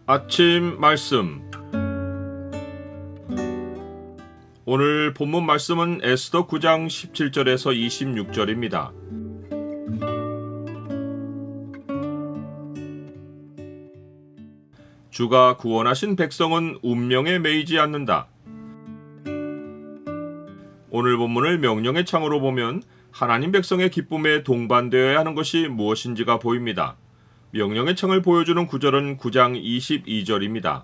아침 말씀. 오늘 본문 말씀은 에스더 9장 17절에서 26절입니다. 주가 구원하신 백성은 운명에 매이지 않는다. 오늘 본문을 명령의 창으로 보면 하나님 백성의 기쁨에 동반되어야 하는 것이 무엇인지가 보입니다. 명령의 창을 보여주는 구절은 9장 22절입니다.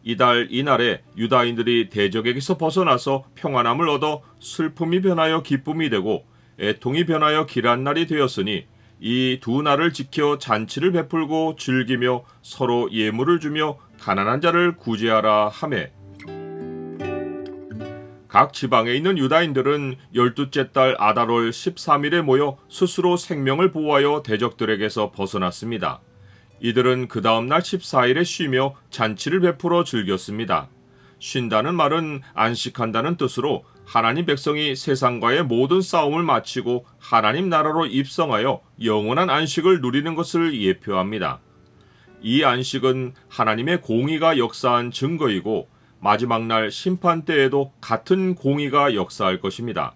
이달 이날에 유다인들이 대적에게서 벗어나서 평안함을 얻어 슬픔이 변하여 기쁨이 되고 애통이 변하여 길한 날이 되었으니 이 두 날을 지켜 잔치를 베풀고 즐기며 서로 예물을 주며 가난한 자를 구제하라 하매, 각 지방에 있는 유다인들은 12째 달 아달월 13일에 모여 스스로 생명을 보호하여 대적들에게서 벗어났습니다. 이들은 그 다음날 14일에 쉬며 잔치를 베풀어 즐겼습니다. 쉰다는 말은 안식한다는 뜻으로 하나님 백성이 세상과의 모든 싸움을 마치고 하나님 나라로 입성하여 영원한 안식을 누리는 것을 예표합니다. 이 안식은 하나님의 공의가 역사한 증거이고 마지막 날 심판 때에도 같은 공의가 역사할 것입니다.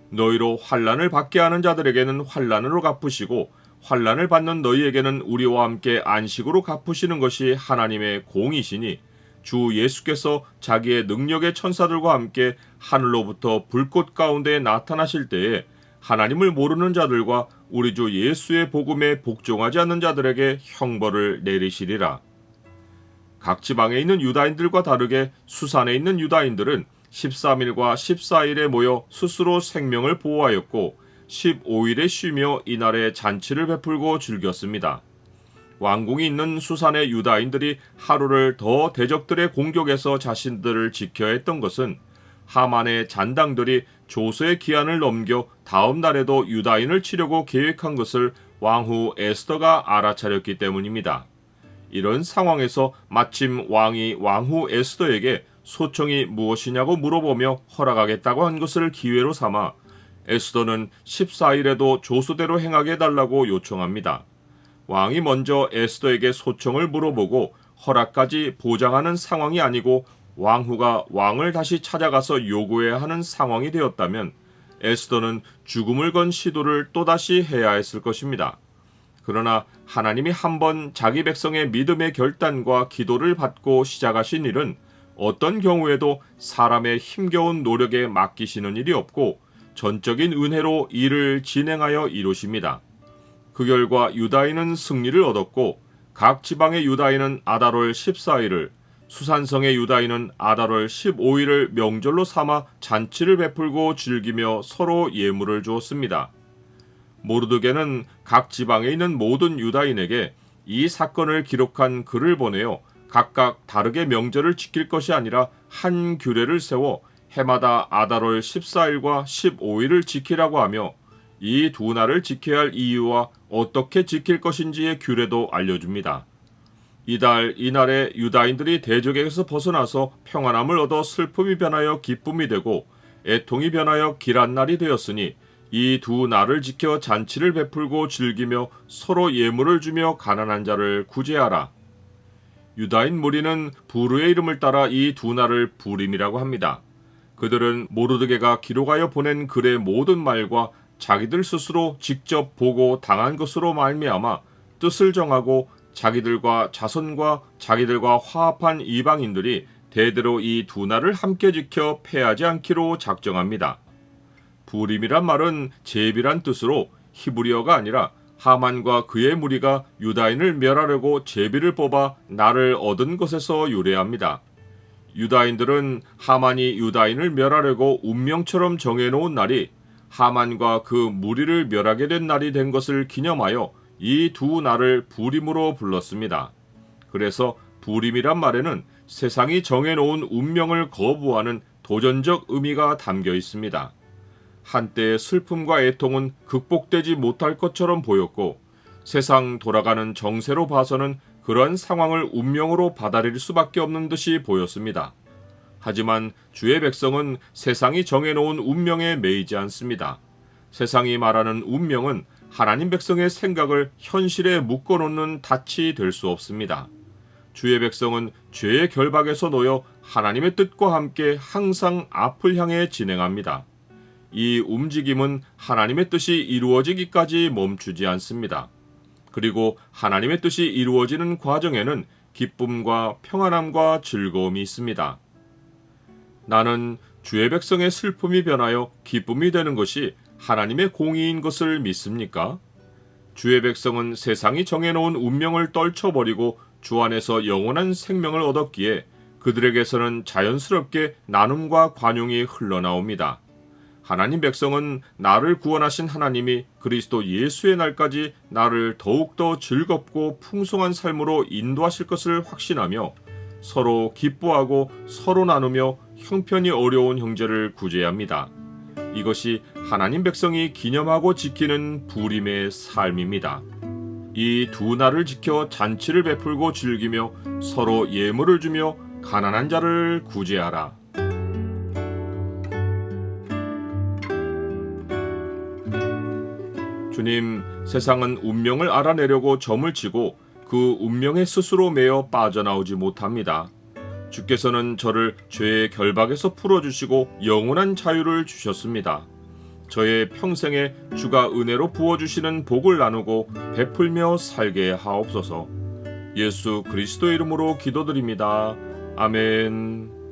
너희로 환난을 받게 하는 자들에게는 환난으로 갚으시고 환난을 받는 너희에게는 우리와 함께 안식으로 갚으시는 것이 하나님의 공이시니, 주 예수께서 자기의 능력의 천사들과 함께 하늘로부터 불꽃 가운데 나타나실 때에 하나님을 모르는 자들과 우리 주 예수의 복음에 복종하지 않는 자들에게 형벌을 내리시리라. 각 지방에 있는 유다인들과 다르게 수산에 있는 유다인들은 13일과 14일에 모여 스스로 생명을 보호하였고 15일에 쉬며 이날에 잔치를 베풀고 즐겼습니다. 왕궁이 있는 수산의 유다인들이 하루를 더 대적들의 공격에서 자신들을 지켜야 했던 것은 하만의 잔당들이 조서의 기한을 넘겨 다음 날에도 유다인을 치려고 계획한 것을 왕후 에스더가 알아차렸기 때문입니다. 이런 상황에서 마침 왕이 왕후 에스더에게 소청이 무엇이냐고 물어보며 허락하겠다고 한 것을 기회로 삼아 에스더는 14일에도 조서대로 행하게 해달라고 요청합니다. 왕이 먼저 에스더에게 소청을 물어보고 허락까지 보장하는 상황이 아니고 왕후가 왕을 다시 찾아가서 요구해야 하는 상황이 되었다면 에스더는 죽음을 건 시도를 또다시 해야 했을 것입니다. 그러나 하나님이 한번 자기 백성의 믿음의 결단과 기도를 받고 시작하신 일은 어떤 경우에도 사람의 힘겨운 노력에 맡기시는 일이 없고 전적인 은혜로 일을 진행하여 이루십니다. 그 결과 유다인은 승리를 얻었고 각 지방의 유다인은 아달월 14일을, 수산성의 유다인은 아달월 15일을 명절로 삼아 잔치를 베풀고 즐기며 서로 예물을 주었습니다. 모르드게는 각 지방에 있는 모든 유다인에게 이 사건을 기록한 글을 보내어 각각 다르게 명절을 지킬 것이 아니라 한 규례를 세워 해마다 아달월 14일과 15일을 지키라고 하며 이 두 날을 지켜야 할 이유와 어떻게 지킬 것인지의 규례도 알려줍니다. 이날에 유다인들이 대적에게서 벗어나서 평안함을 얻어 슬픔이 변하여 기쁨이 되고 애통이 변하여 길한 날이 되었으니 이 두 날을 지켜 잔치를 베풀고 즐기며 서로 예물을 주며 가난한 자를 구제하라. 유다인 무리는 부르의 이름을 따라 이 두 날을 부림이라고 합니다. 그들은 모르드게가 기록하여 보낸 글의 모든 말과 자기들 스스로 직접 보고 당한 것으로 말미암아 뜻을 정하고 자기들과 자손과 자기들과 화합한 이방인들이 대대로 이 두 날을 함께 지켜 패하지 않기로 작정합니다. 부림이란 말은 제비란 뜻으로 히브리어가 아니라 하만과 그의 무리가 유다인을 멸하려고 제비를 뽑아 날을 얻은 것에서 유래합니다. 유다인들은 하만이 유다인을 멸하려고 운명처럼 정해놓은 날이 하만과 그 무리를 멸하게 된 날이 된 것을 기념하여 이 두 날을 부림으로 불렀습니다. 그래서 부림이란 말에는 세상이 정해놓은 운명을 거부하는 도전적 의미가 담겨 있습니다. 한때의 슬픔과 애통은 극복되지 못할 것처럼 보였고 세상 돌아가는 정세로 봐서는 그러한 상황을 운명으로 받아들일 수밖에 없는 듯이 보였습니다. 하지만 주의 백성은 세상이 정해놓은 운명에 매이지 않습니다. 세상이 말하는 운명은 하나님 백성의 생각을 현실에 묶어놓는 닻이 될 수 없습니다. 주의 백성은 죄의 결박에서 놓여 하나님의 뜻과 함께 항상 앞을 향해 진행합니다. 이 움직임은 하나님의 뜻이 이루어지기까지 멈추지 않습니다. 그리고 하나님의 뜻이 이루어지는 과정에는 기쁨과 평안함과 즐거움이 있습니다. 나는 주의 백성의 슬픔이 변하여 기쁨이 되는 것이 하나님의 공의인 것을 믿습니까? 주의 백성은 세상이 정해놓은 운명을 떨쳐버리고 주 안에서 영원한 생명을 얻었기에 그들에게서는 자연스럽게 나눔과 관용이 흘러나옵니다. 하나님 백성은 나를 구원하신 하나님이 그리스도 예수의 날까지 나를 더욱더 즐겁고 풍성한 삶으로 인도하실 것을 확신하며 서로 기뻐하고 서로 나누며 형편이 어려운 형제를 구제해야 합니다. 이것이 하나님 백성이 기념하고 지키는 부림의 삶입니다. 이 두 날을 지켜 잔치를 베풀고 즐기며 서로 예물을 주며 가난한 자를 구제하라. 주님, 세상은 운명을 알아내려고 점을 치고 그 운명에 스스로 매여 빠져나오지 못합니다. 주께서는 저를 죄의 결박에서 풀어주시고 영원한 자유를 주셨습니다. 저의 평생에 주가 은혜로 부어주시는 복을 나누고 베풀며 살게 하옵소서. 예수 그리스도의 이름으로 기도드립니다. 아멘.